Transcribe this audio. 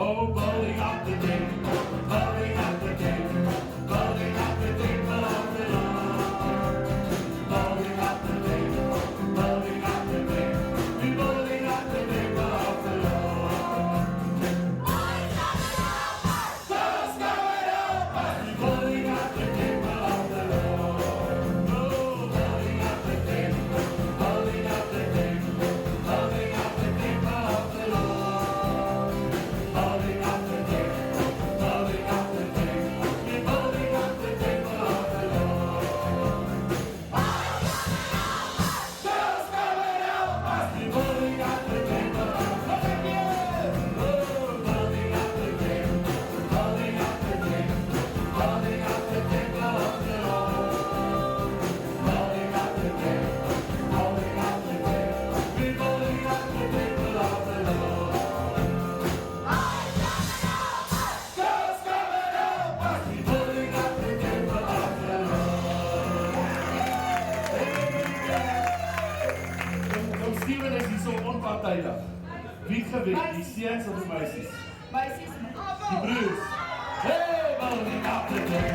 Oh, bowling up the day, bowling up the day, bowling up the day of the Lord. Bowling up the day, bowling up the day, we bowling up the day of the Lord. Boys coming help us, girls coming help us, we bowling up the day of the Lord. Oh, bowling up the day, bowling up the day, bowling up the day of the Lord. Bowling up the day, bowling up the day, we bowling up the day of the Lord. Boys coming help us, girls coming help us, we bowling up the day of the Lord. Oh, bowling up the day, bowling up the day, bowling up the day of the Lord. Bowling up the day, bowling up the day, we bowling up the day of the Lord. Boys coming help us, girls coming help us, we bowling up the day of the Lord. Kom Steven is hier so onpartydig. Wie het gewen? Die seuns of die meisies? Meisies. Die broers. Hey, bowling up the day,